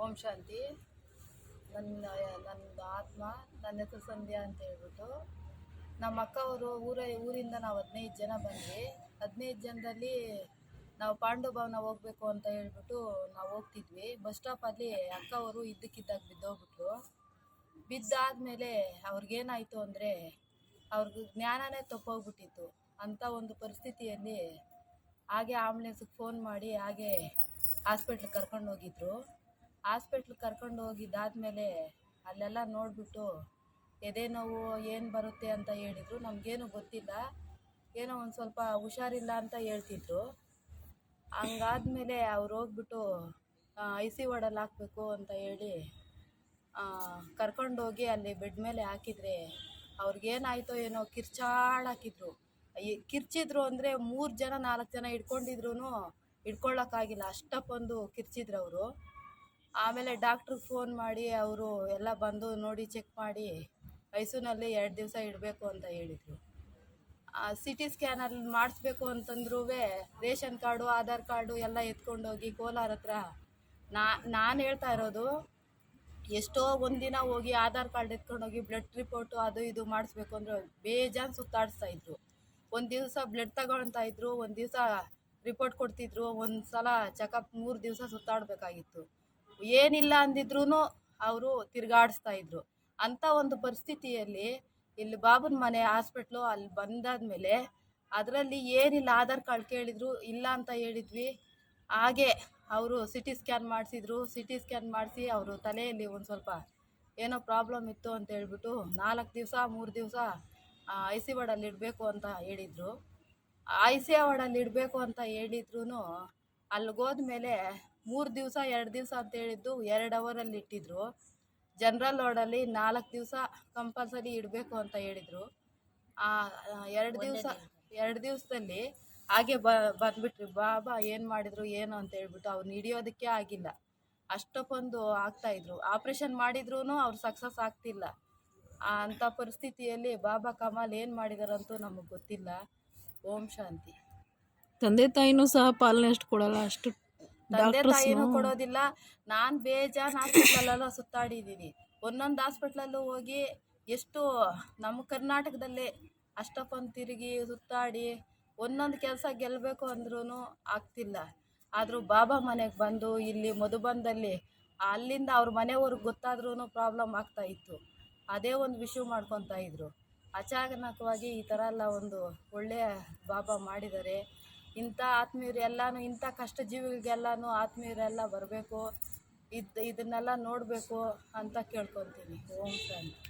ಓಂ ಶಾಂತಿ. ನನ್ನ ಆತ್ಮ, ನನ್ನ ಹೆಸರು ಸಂಧ್ಯಾ ಅಂತ ಹೇಳ್ಬಿಟ್ಟು, ನಮ್ಮ ಅಕ್ಕ ಅವರು ಊರಿಂದ ನಾವು 15 ಜನ ಬಂದ್ವಿ. 15 ಜನದಲ್ಲಿ ನಾವು ಪಾಂಡು ಭವನ ಹೋಗ್ಬೇಕು ಅಂತ ಹೇಳ್ಬಿಟ್ಟು ನಾವು ಹೋಗ್ತಿದ್ವಿ. ಬಸ್ ಸ್ಟಾಪಲ್ಲಿ ಅಕ್ಕ ಅವರು ಇದ್ದಕ್ಕಿದ್ದಾಗ ಬಿದ್ದೋಗ್ಬಿಟ್ರು. ಬಿದ್ದಾದ್ಮೇಲೆ ಅವ್ರಿಗೇನಾಯಿತು ಅಂದರೆ ಅವ್ರಿಗೆ ಜ್ಞಾನನೇ ತಪ್ಪೋಗ್ಬಿಟ್ಟಿತ್ತು. ಅಂಥ ಒಂದು ಪರಿಸ್ಥಿತಿಯಲ್ಲಿ ಹಾಗೆ ಆಂಬುಲೆನ್ಸಿಗೆ ಫೋನ್ ಮಾಡಿ ಹಾಗೆ ಹಾಸ್ಪಿಟ್ಲಿಗೆ ಕರ್ಕೊಂಡು ಹೋಗಿದ್ರು. ಹಾಸ್ಪಿಟ್ಲಿಗೆ ಕರ್ಕೊಂಡು ಹೋಗಿದ್ದಾದಮೇಲೆ ಅಲ್ಲೆಲ್ಲ ನೋಡಿಬಿಟ್ಟು ಎದೆ ನೋವು ಏನು ಬರುತ್ತೆ ಅಂತ ಹೇಳಿದರು. ನಮಗೇನು ಗೊತ್ತಿಲ್ಲ, ಏನೋ ಒಂದು ಸ್ವಲ್ಪ ಹುಷಾರಿಲ್ಲ ಅಂತ ಹೇಳ್ತಿದ್ರು. ಹಂಗಾದ್ಮೇಲೆ ಅವ್ರು ಹೋಗ್ಬಿಟ್ಟು IC ವಾರ್ಡಲ್ಲಿ ಹಾಕಬೇಕು ಅಂತ ಹೇಳಿ ಕರ್ಕೊಂಡೋಗಿ ಅಲ್ಲಿ ಬೆಡ್ ಮೇಲೆ ಹಾಕಿದರೆ ಅವ್ರಿಗೇನಾಯಿತೋ ಏನೋ ಕಿರ್ಚಾಡಾಕಿದ್ರು. ಕಿರ್ಚಿದ್ರು ಅಂದರೆ 3 ಜನ 4 ಜನ ಹಿಡ್ಕೊಂಡಿದ್ರು ಹಿಡ್ಕೊಳ್ಳೋಕ್ಕಾಗಿಲ್ಲ, ಅಷ್ಟಕ್ಕೊಂದು ಕಿರ್ಚಿದ್ರು ಅವರು. ಆಮೇಲೆ ಡಾಕ್ಟ್ರಿಗೆ ಫೋನ್ ಮಾಡಿ ಅವರು ಎಲ್ಲ ಬಂದು ನೋಡಿ ಚೆಕ್ ಮಾಡಿ ICUನಲ್ಲಿ 2 ದಿವಸ ಇಡಬೇಕು ಅಂತ ಹೇಳಿದರು. CT ಸ್ಕ್ಯಾನಲ್ಲಿ ಮಾಡಿಸ್ಬೇಕು ಅಂತಂದ್ರೂ ರೇಷನ್ ಕಾರ್ಡು, ಆಧಾರ್ ಕಾರ್ಡು ಎಲ್ಲ ಎತ್ಕೊಂಡೋಗಿ ಕೋಲಾರ ಹತ್ರ ನಾನು ಹೇಳ್ತಾ ಇರೋದು, ಎಷ್ಟೋ ಒಂದಿನ ಹೋಗಿ ಆಧಾರ್ ಕಾರ್ಡ್ ಎತ್ಕೊಂಡೋಗಿ ಬ್ಲಡ್ ರಿಪೋರ್ಟು ಅದು ಇದು ಮಾಡಿಸ್ಬೇಕು ಅಂದರೆ ಬೇಜಾನ್ ಸುತ್ತಾಡಿಸ್ತಾಯಿದ್ರು. ಒಂದು ದಿವಸ ಬ್ಲಡ್ ತಗೊಳ್ತಾ ಇದ್ರು, ಒಂದು ದಿವಸ ರಿಪೋರ್ಟ್ ಕೊಡ್ತಿದ್ರು, ಒಂದು ಸಲ ಚೆಕಪ್ 3 ದಿವಸ ಸುತ್ತಾಡಬೇಕಾಗಿತ್ತು. ಏನಿಲ್ಲ ಅಂದಿದ್ರೂ ಅವರು ತಿರುಗಾಡಿಸ್ತಾಯಿದ್ರು. ಅಂಥ ಒಂದು ಪರಿಸ್ಥಿತಿಯಲ್ಲಿ ಇಲ್ಲಿ ಬಾಬನ ಮನೆ ಹಾಸ್ಪಿಟ್ಲು ಅಲ್ಲಿ ಬಂದಾದಮೇಲೆ ಅದರಲ್ಲಿ ಏನಿಲ್ಲ, ಆಧಾರ್ ಕಾರ್ಡ್ ಕೇಳಿದರು, ಇಲ್ಲ ಅಂತ ಹೇಳಿದ್ವಿ. ಹಾಗೆ ಅವರು CT ಸ್ಕ್ಯಾನ್ ಮಾಡಿಸಿದ್ರು. CT ಸ್ಕ್ಯಾನ್ ಮಾಡಿಸಿ ಅವರು ತಲೆಯಲ್ಲಿ ಒಂದು ಸ್ವಲ್ಪ ಏನೋ ಪ್ರಾಬ್ಲಮ್ ಇತ್ತು ಅಂತ ಹೇಳ್ಬಿಟ್ಟು 4 ದಿವಸ 3 ದಿವಸ IC ವಾರ್ಡಲ್ಲಿ ಇಡಬೇಕು ಅಂತ ಹೇಳಿದರು. IC ವಾರ್ಡಲ್ಲಿ ಇಡಬೇಕು ಅಂತ ಹೇಳಿದ್ರು ಅಲ್ಲಿಗೋದ್ಮೇಲೆ 3 ದಿವಸ 2 ದಿವಸ ಅಂತ ಹೇಳಿದ್ದು 2 ಅವರಲ್ಲಿ ಇಟ್ಟಿದ್ರು. ಜನರಲ್ ವಾರ್ಡಲ್ಲಿ 4 ದಿವಸ ಕಂಪಲ್ಸರಿ ಇಡಬೇಕು ಅಂತ ಹೇಳಿದರು. 2 ದಿವಸದಲ್ಲಿ ಹಾಗೆ ಬಂದ್ಬಿಟ್ರಿ. ಬಾಬಾ ಏನು ಮಾಡಿದ್ರು ಏನು ಅಂತ ಹೇಳ್ಬಿಟ್ಟು ಅವ್ರನ್ನ ಹಿಡಿಯೋದಕ್ಕೆ ಆಗಿಲ್ಲ, ಅಷ್ಟಕ್ಕೊಂದು ಆಗ್ತಾಯಿದ್ರು. ಆಪ್ರೇಷನ್ ಮಾಡಿದ್ರೂ ಅವ್ರು ಸಕ್ಸಸ್ ಆಗ್ತಿಲ್ಲ. ಅಂಥ ಪರಿಸ್ಥಿತಿಯಲ್ಲಿ ಬಾಬಾ ಕಮಾಲ್ ಏನು ಮಾಡಿದಾರಂತೂ ನಮಗೆ ಗೊತ್ತಿಲ್ಲ. ಓಂ ಶಾಂತಿ. ತಂದೆ ತಾಯಿನೂ ಸಹ ಪಾಲನೆ ಅಷ್ಟು ಕೊಡಲ್ಲ, ಅಷ್ಟು ತಂದೆ ತಾಯಿನೂ ಕೊಡೋದಿಲ್ಲ. ನಾನು ಬೇಜಾನ್ ಹಾಸ್ಪಿಟ್ಲಲ್ಲೆಲ್ಲ ಸುತ್ತಾಡಿದ್ದೀನಿ. ಒಂದೊಂದು ಹಾಸ್ಪಿಟ್ಲಲ್ಲೂ ಹೋಗಿ ಎಷ್ಟು ನಮ್ಮ ಕರ್ನಾಟಕದಲ್ಲೇ ಅಷ್ಟಕ್ಕೊಂದು ತಿರುಗಿ ಸುತ್ತಾಡಿ ಒಂದೊಂದು ಕೆಲಸ ಗೆಲ್ಲಬೇಕು ಅಂದ್ರೂ ಆಗ್ತಿಲ್ಲ. ಆದರೂ ಬಾಬಾ ಮನೆಗೆ ಬಂದು ಇಲ್ಲಿ ಮಧುಬನದಲ್ಲಿ ಅಲ್ಲಿಂದ ಅವ್ರ ಮನೆಯವ್ರಿಗೆ ಗೊತ್ತಾದ್ರೂ ಪ್ರಾಬ್ಲಮ್ ಆಗ್ತಾಯಿತ್ತು. ಅದೇ ಒಂದು ವಿಷಯ ಮಾಡ್ಕೊತಾ ಇದ್ರು. ಅಚಾನಕವಾಗಿ ಈ ಥರ ಎಲ್ಲ ಒಂದು ಒಳ್ಳೆಯ ಬಾಬಾ ಮಾಡಿದ್ದಾರೆ. ಇಂಥ ಆತ್ಮೀಯರು ಎಲ್ಲನೂ, ಇಂಥ ಕಷ್ಟ ಜೀವಿಗಳಿಗೆಲ್ಲನೂ ಆತ್ಮೀಯರೆಲ್ಲ ಬರಬೇಕು, ಇದನ್ನೆಲ್ಲ ನೋಡಬೇಕು ಅಂತ ಕೇಳ್ಕೊತೀನಿ. ಓಂ ಶಾಂತಿ.